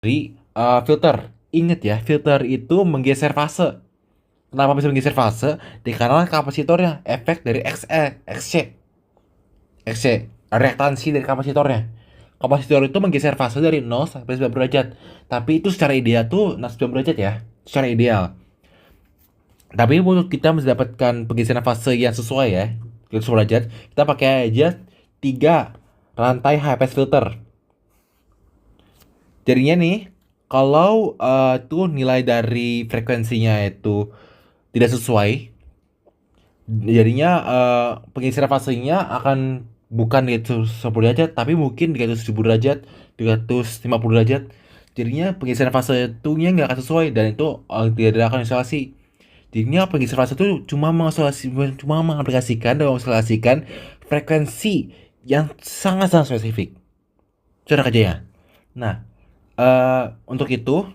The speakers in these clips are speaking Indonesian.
Filter. Ingat ya, filter itu menggeser fase. Kenapa bisa menggeser fase? Dikarenakan kapasitornya, efek dari XC, reaktansi dari kapasitornya. Kapasitor itu menggeser fase dari 0 sampai 90 derajat. Tapi itu secara ideal tuh 90 derajat ya, secara ideal. Tapi untuk kita mendapatkan penggeseran fase yang sesuai ya, 90 derajat, kita pakai aja 3 rantai high pass filter. Jadinya nih, kalau tuh nilai dari frekuensinya itu tidak sesuai, jadinya penggeseran fasenya akan bukan di 110 derajat, tapi mungkin di 170 derajat, 350 derajat. Jadinya penggeseran fase itu nggak akan sesuai dan itu tidak akan isolasi. Jadinya penggeseran fase itu cuma mengaplikasikan dan mengisolasikan frekuensi yang sangat-sangat spesifik. Cara kerjanya. Nah, untuk itu,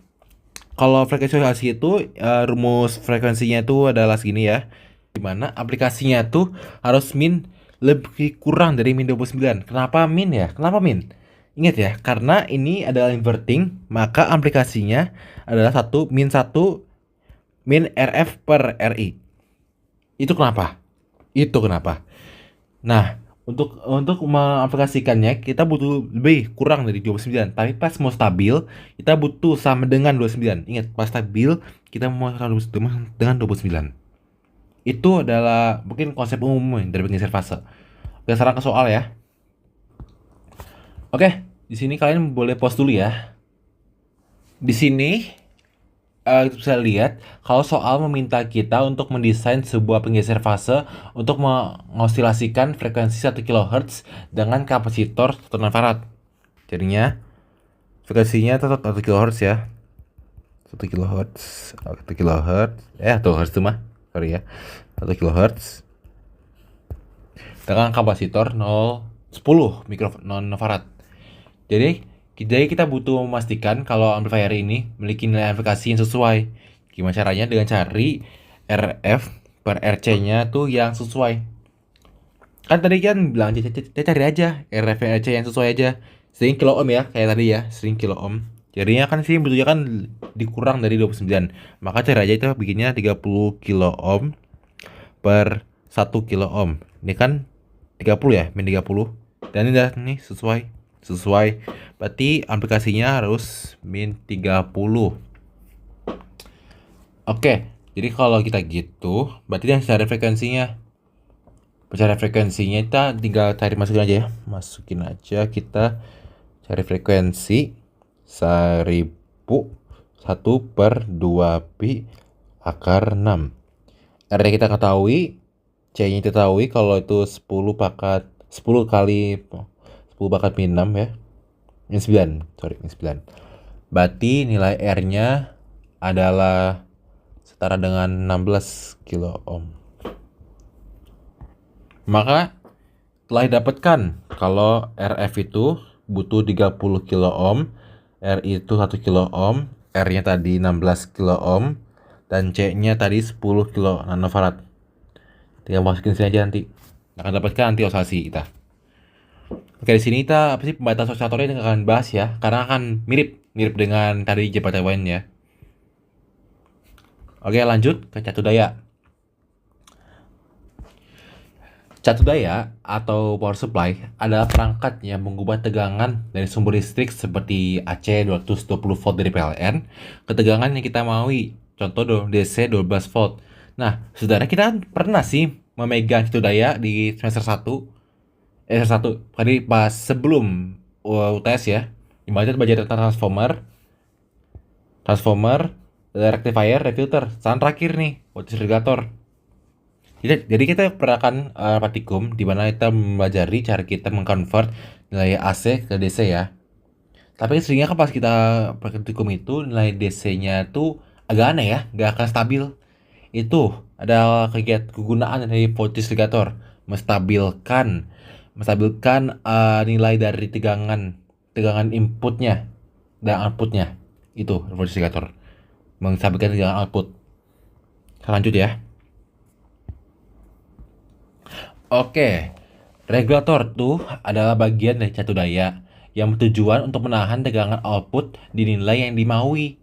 kalau frekuensi oscilasi itu rumus frekuensinya itu adalah segini ya. Dimana aplikasinya tuh harus min lebih kurang dari min 29. Kenapa min ya? Kenapa min? Ingat ya, karena ini adalah inverting, maka aplikasinya adalah satu min RF per RI. Itu kenapa? Itu kenapa? Nah, untuk mengaplikasikannya kita butuh lebih kurang dari 29. Tapi pas mau stabil kita butuh sama dengan 29. Ingat, pas stabil kita mau sama dengan 29. Itu adalah mungkin konsep umum dari penggeser fase. Oke, sekarang ke soal ya. Oke, di sini kalian boleh pause dulu ya. Di sini kita bisa lihat kalau soal meminta kita untuk mendesain sebuah penggeser fase untuk mengosilasikan frekuensi 1 kHz dengan kapasitor 1 nanofarad. Jadinya frekuensinya tetap 1 kHz ya. 1 kHz, 1 kHz, 1 Hz itu mah. Sorry ya. 1 kHz dengan kapasitor 10 nanofarad. Jadi kita butuh memastikan kalau amplifier ini memiliki nilai amplifikasi yang sesuai. Gimana caranya? Dengan cari RF per RC-nya tuh yang sesuai. Kan tadi kan bilang kita cari aja RF per RC yang sesuai aja. Sering kilo ohm ya, kayak tadi ya, sering kilo ohm. Jadinya kan sini butuhnya kan dikurang dari 29. Maka cari aja itu bikinnya 30 kilo ohm per 1 kilo ohm. Ini kan 30 ya, min 30. Dan ini udah nih sesuai. Berarti aplikasinya harus min 30. Oke, jadi kalau kita gitu, berarti yang cari frekuensinya. Cari frekuensinya kita tinggal cari masukin aja ya. Masukin aja kita cari frekuensi 1000 1 per 2 pi akar 6. R nya kita ketahui, C nya kita ketahui kalau itu 10 kali 10 pangkat min 6 ya. Min 9. Berarti nilai R nya adalah setara dengan 16 kilo ohm. Maka telah didapatkan kalau RF itu butuh 30 kilo ohm, R itu 1 kilo ohm, R nya tadi 16 kilo ohm, dan C nya tadi 10 kilo nanofarad. Tinggal masukin sini aja nanti. Akan dapatkan nanti oscilasi kita. Oke, di sini kita apa sih pembatas oscilatornya yang akan bahas ya, karena akan mirip dengan tadi J/W ya. Oke, lanjut ke catu daya. Catu daya atau power supply adalah perangkat yang mengubah tegangan dari sumber listrik seperti AC 220 volt dari PLN ke tegangan yang kita maui. Contoh DC 12 volt. Nah, saudara kita pernah sih memegang catu daya di semester 1 tadi pas sebelum UTS ya. Dimana kita belajar tentang transformer, rectifier, refilter. Saran terakhir nih, voltage regulator. Jadi kita peranakan praktikum di mana kita mempelajari cara kita mengkonvert nilai AC ke DC ya. Tapi seringnya kan pas kita praktikum itu nilai DC-nya tuh agak aneh ya, nggak akan stabil. Itu ada kegunaan dari voltage regulator, menstabilkan nilai dari tegangan inputnya dan outputnya. Itu voltage regulator, menstabilkan tegangan output. Lanjut ya. Oke, regulator tuh adalah bagian dari catu daya yang bertujuan untuk menahan tegangan output di nilai yang dimaui.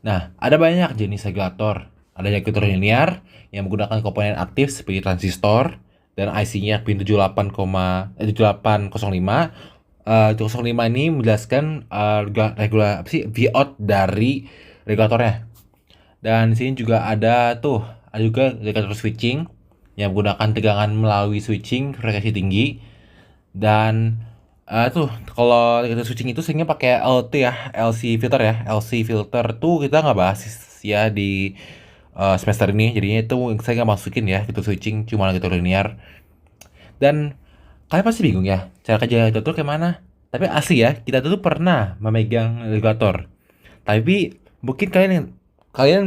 Nah, ada banyak jenis regulator. Ada regulator linear yang menggunakan komponen aktif seperti transistor dan IC-nya pin 7805. 05 ini menjelaskan Vout dari regulatornya. Dan di sini juga ada juga regulator switching yang menggunakan tegangan melalui switching frekuensi tinggi. Dan kalau regulator switching itu seringnya pakai LT ya, LC filter ya. LC filter tuh kita nggak bahas ya di semester ini. Jadinya itu saya nggak masukin ya regulator switching, cuma regulator linear. Dan kalian pasti bingung ya, cara kerja regulator kayak mana? Tapi asli ya, kita tuh pernah memegang regulator. Tapi mungkin kalian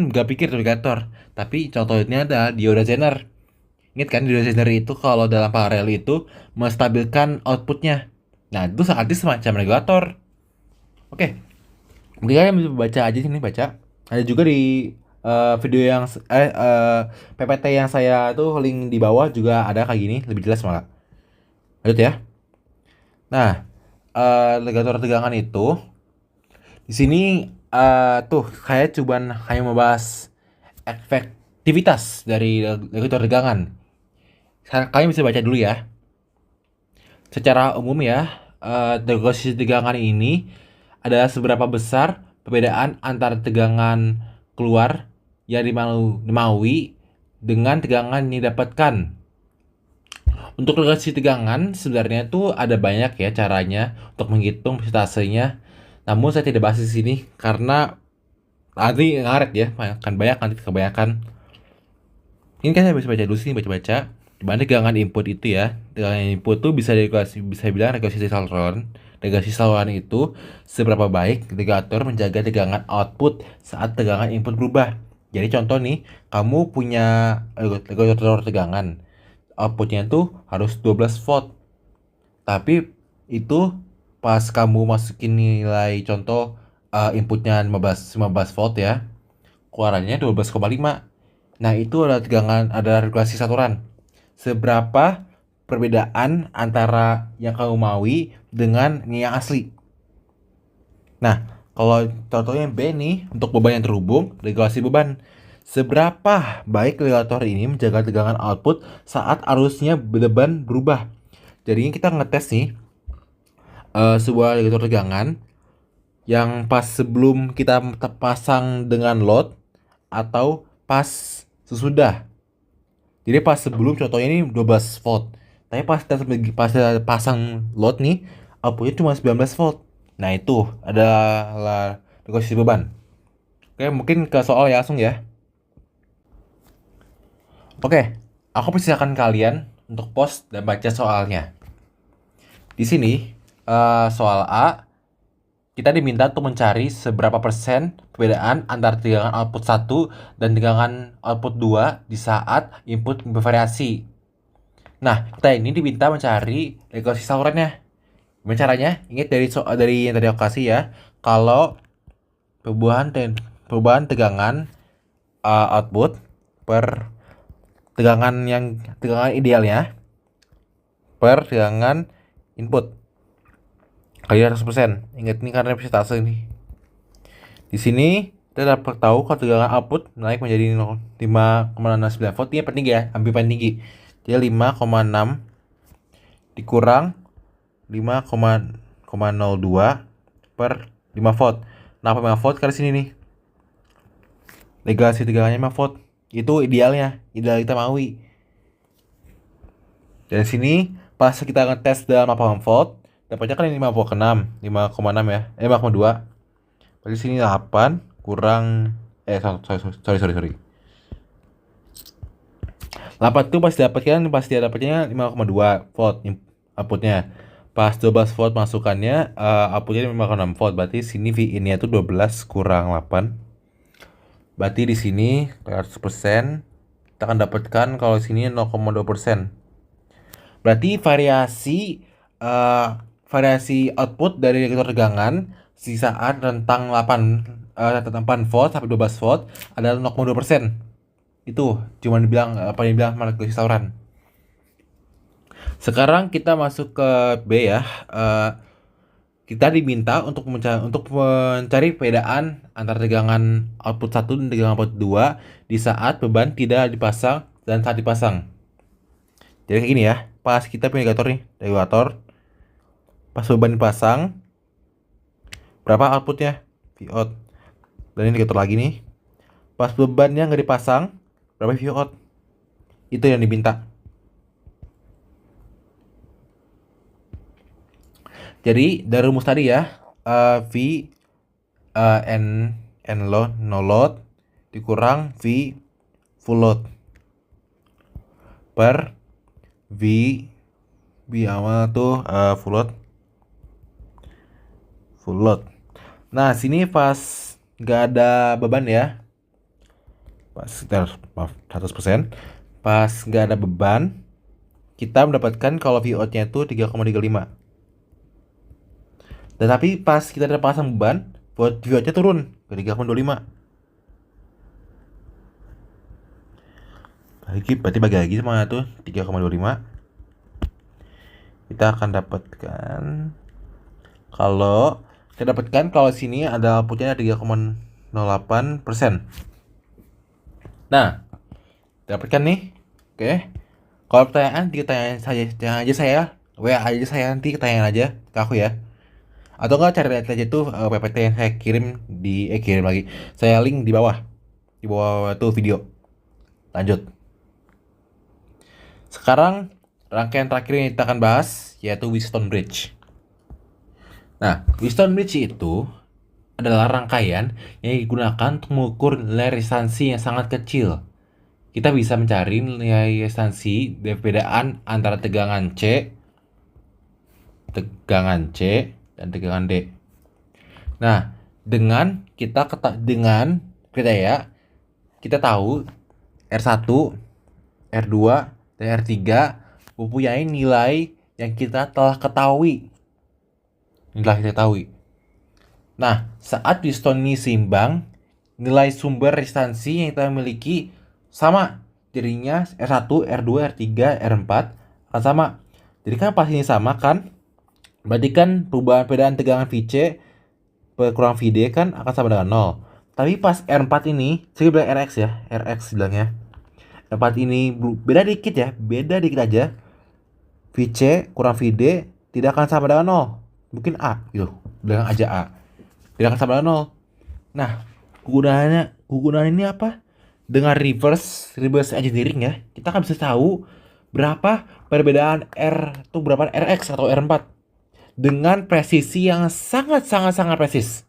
nggak pikir regulator. Tapi contohnya ada dioda Zener. Ingat kan dioda Zener itu kalau dalam paralel itu menstabilkan outputnya. Nah itu arti semacam regulator. Oke, mungkin kalian bisa baca aja sini baca. Ada juga di video yang PPT yang saya tuh link di bawah juga ada kayak gini lebih jelas malah. Lanjut ya. Nah, regulator tegangan itu di sini saya cuman hanya membahas efektivitas dari regulator tegangan. Kalian bisa baca dulu ya. Secara umum ya, regulasi tegangan ini adalah seberapa besar perbedaan antara tegangan keluar yang dimaui dengan tegangan yang didapatkan. Untuk regulasi tegangan sebenarnya tuh ada banyak ya caranya untuk menghitung persentasenya. Namun saya tidak bahas di sini karena nanti ngaret ya, akan banyak nanti kebanyakan. Ini kan saya bisa baca dulu sih, baca-baca. Dimana tegangan input itu ya, tegangan input tuh bisa bilang regulasi saluran. Regulasi saluran itu seberapa baik regulator menjaga tegangan output saat tegangan input berubah. Jadi contoh nih, kamu punya regulator tegangan, outputnya tuh harus 12 volt. Tapi itu pas kamu masukin nilai contoh inputnya 15 volt ya, keluarannya 12,5. Nah, itu ada regulasi saluran. Seberapa perbedaan antara yang kamu maui dengan yang asli. Nah, kalau contohnya B nih, untuk beban yang terhubung, regulasi beban. Seberapa baik regulator ini menjaga tegangan output saat arusnya beban berubah. Jadinya kita ngetes nih sebuah regulator tegangan yang pas sebelum kita pasang dengan load atau pas sesudah. Jadi pas sebelum contohnya ini 12 volt. Tapi pas kita pasang load nih, outputnya cuma 19 volt. Nah itu adalah regulasi beban. Oke, mungkin ke soal ya langsung ya. Oke, aku persilakan kalian untuk pause dan baca soalnya. Di sini soal A, kita diminta untuk mencari seberapa persen perbedaan antara tegangan output 1 dan tegangan output 2 di saat input bervariasi. Nah, kita ini diminta mencari regulasi salurannya. Gimana caranya? Ingat dari yang tadi aku kasih ya. Kalau perubahan tegangan output per tegangan idealnya per tegangan input kali 100%. Ingat ini karena persentase ini. Di sini kita dapat tahu kalau tegangan output naik menjadi 5,69 volt. Ini penting ya, ambil paling tinggi. Jadi 5,6 dikurang 5,02 per 5 volt. Nah, 5 volt ke sini nih. Regulasi tegangannya 5 volt. Itu ideal kita maui. Dan sini pas kita ngetes dalam 8 volt, dapatnya kan 5,6 ya. 5,2. Berarti sini 8 kurang sorry. 8 tuh pasti dapatnya 5,2 volt outputnya. Pas 12 volt masukannya outputnya 5,6 volt. Berarti sini VIN-nya tuh 12 kurang 8. Berarti di sini 100% kita akan dapatkan kalau sini 0,2%. Berarti variasi output dari regulator tegangan di saat rentang 8 volt sampai 12 volt adalah 0,2%. Itu cuma dibilang regulasi saluran. Sekarang kita masuk ke B ya. kita diminta untuk mencari perbedaan antara tegangan output 1 dan tegangan output 2 di saat beban tidak dipasang dan saat dipasang. Jadi kayak gini ya, pas kita punya regulator, pas beban dipasang, berapa outputnya? V out. Dan ini regulator lagi nih, pas bebannya nggak dipasang, berapa V out? Itu yang diminta. Jadi dari rumus tadi ya, V N load no load dikurang V full load per V awal tuh full load. Nah sini pas nggak ada beban ya, pas maaf 100%, pas nggak ada beban kita mendapatkan kalau V out-nya itu 3,35. Tetapi pas kita ada pasang beban, V out-nya turun ke 3,25. Berarti bagi lagi sama tuh 3,25. Kita akan dapatkan kalau sini ada outputnya 3,08%. Nah, dapatkan nih. Oke. Kalau pertanyaan WA aja saya nanti tanya aja ke aku ya. Atau enggak cari lihat aja tuh PPT yang saya kirim kirim lagi. Saya link di bawah tuh video. Lanjut. Sekarang rangkaian terakhir yang kita akan bahas yaitu Wheatstone Bridge. Nah, Wheatstone Bridge itu adalah rangkaian yang digunakan untuk mengukur nilai resistansi yang sangat kecil. Kita bisa mencari nilai resistansi dari perbedaan antara tegangan C, dan tegangan D. Nah, dengan kita tahu R1, R2, dan R3 mempunyai nilai yang kita telah ketahui. Nah, saat Wheatstone ini seimbang, nilai sumber resistansi yang kita miliki sama. Jadinya R1, R2, R3, R4 akan sama. Jadi kan pas ini sama kan, berarti kan perbedaan tegangan Vc per kurang Vd kan akan sama dengan 0. Tapi pas R4 ini, saya bilang Rx ya, Rx bilangnya. R4 ini beda dikit aja. Vc kurang Vd tidak akan sama dengan 0. Mungkin A gitu, bilang aja A. Tidak akan sama dengan 0. Nah, kegunaan ini apa? Dengan reverse engineering ya, kita akan bisa tahu berapa perbedaan berapa Rx atau R4 dengan presisi yang sangat presis.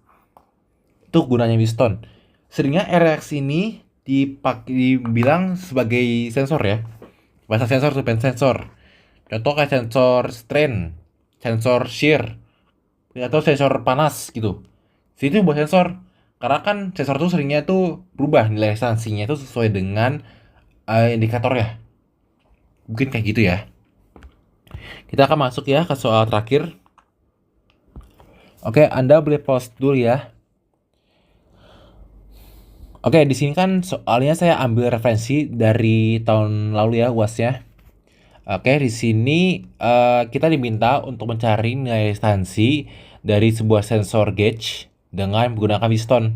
Itu gunanya Wheatstone. Seringnya Rx ini dibilang sebagai sensor ya. Bahasa sensor itu pen sensor. Contoh kayak sensor strain, sensor shear, atau sensor panas gitu. Situ buat sensor. Karena kan sensor tuh seringnya tuh berubah nilai resistansinya itu sesuai dengan indikatornya. Mungkin kayak gitu ya. Kita akan masuk ya ke soal terakhir. Oke, Anda boleh pause dulu ya. Oke, di sini kan soalnya saya ambil referensi dari tahun lalu ya, UAS-nya. Oke, di sini kita diminta untuk mencari nilai resistansi dari sebuah sensor gauge dengan menggunakan Wheatstone.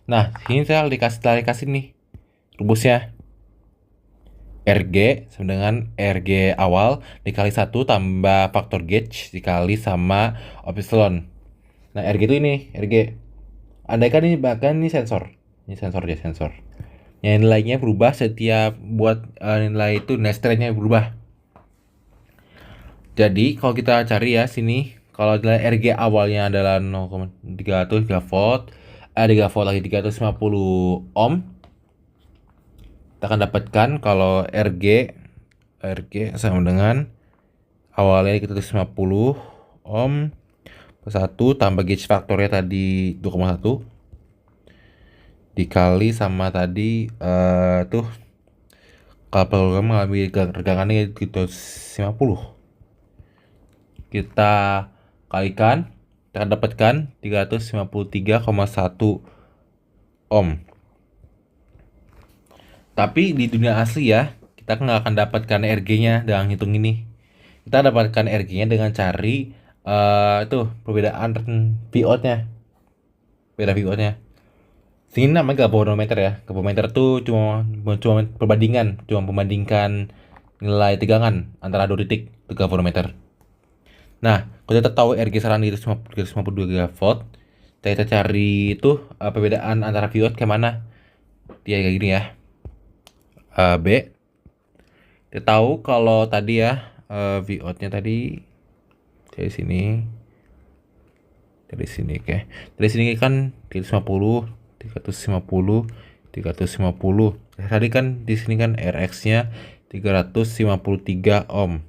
Nah, ini saya dikasih nih rumusnya. RG sama dengan RG awal dikali 1 tambah faktor gauge dikali sama epsilon. Nah, RG itu ini, RG. Andaikan ini bahkan ini sensor. Ini sensor. Yang nilainya berubah setiap buat nilai itu strainnya berubah. Jadi, kalau kita cari ya sini, kalau nilai RG awalnya adalah 0,3 volt, 3 volt lagi 350 ohm. Kita akan dapatkan kalau RG sama dengan awalnya 350 ohm plus 1 tambah gauge faktornya tadi 2,1 dikali sama tadi tuh kalau program mengalami regangannya 350. Kita kalikan, kita akan dapatkan 353,1 ohm. Tapi di dunia asli ya, kita nggak akan dapatkan RG-nya dengan hitung ini. Kita dapatkan RG-nya dengan cari Itu perbedaan VO-nya, beda VO-nya. Sini namanya galvanometer ya. Galvanometer tuh cuma perbandingan, cuma membandingkan nilai tegangan antara dua titik itu galvanometer. Nah, kalau kita tahu RG saran di 352 volt, kita cari itu perbedaan antara VO kayak mana. Dia kayak gini ya. B. Kita tahu kalau tadi ya VO-nya tadi dari sini. Dari sini oke. Dari sini kan 350, 350, 350. Tadi kan di sini kan RX-nya 353 ohm.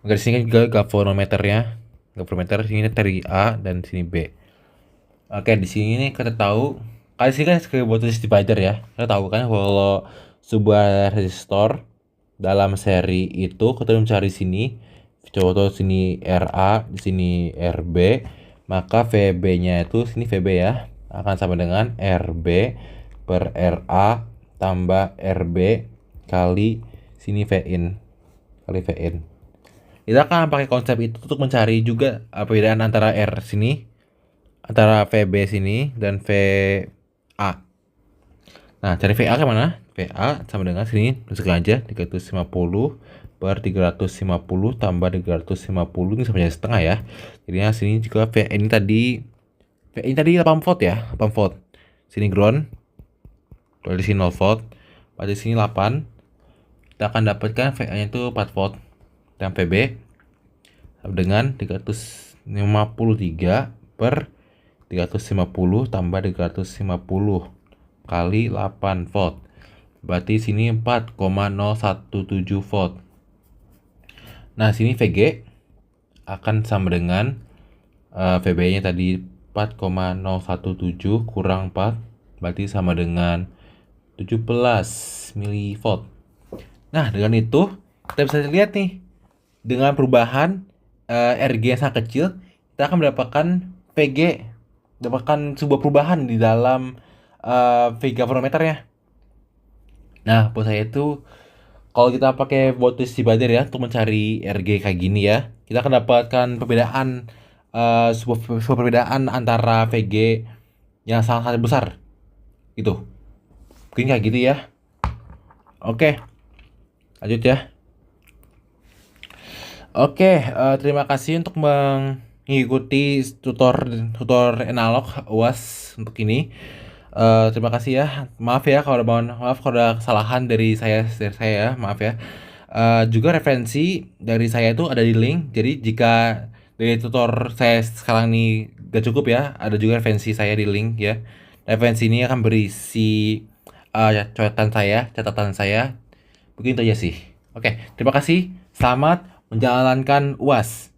Maka di sini kan juga galvanometernya. Galvanometer sini dari A dan sini B. Oke, di sini nih kita tahu kali sini kan sebagai voltage divider ya. Kita tahu kan kalau sebuah resistor dalam seri itu kita mencari sini contoh sini RA, di sini RB, maka VB-nya itu sini VB ya akan sama dengan RB per RA tambah RB kali sini VIN kali VIN. Kita akan pakai konsep itu untuk mencari juga perbedaan antara R sini, antara VB sini dan VA. Nah, cari VA ke mana? VA sama dengan sini, masuk aja 350 per 350 tambah 350 ini sama setengah ya. Jadinya sini juga VA ini tadi 8 volt ya, 8 volt. Sini ground. Kalau di sini 0 volt. Pada sini 8. Kita akan dapatkan VA-nya itu 4 volt. Dan VB sama dengan 353 per 350 tambah 350 kali 8 volt. Berarti sini 4,017 volt. Nah, sini VG akan sama dengan VB-nya tadi 4,017 kurang 4, berarti sama dengan 17 milivolt. Nah, dengan itu kita bisa lihat nih, dengan perubahan RG yang sangat kecil, kita akan mendapatkan VG, mendapatkan sebuah perubahan di dalam VG galvanometernya. Nah, buat saya itu kalau kita pakai voltage divider ya untuk mencari RG kayak gini ya, kita akan dapatkan perbedaan sebuah perbedaan antara VG yang sangat besar gitu. Mungkin kayak gitu ya. Oke, lanjut ya. Oke, terima kasih untuk mengikuti tutor analog UAS untuk ini. Terima kasih ya. Maaf ya kalau ada kesalahan dari saya ya. Maaf ya. Juga referensi dari saya itu ada di link. Jadi jika dari tutor saya sekarang ini gak cukup ya, ada juga referensi saya di link ya. Referensi ini akan berisi catatan saya. Begitu aja sih. Oke, terima kasih. Selamat menjalankan UAS.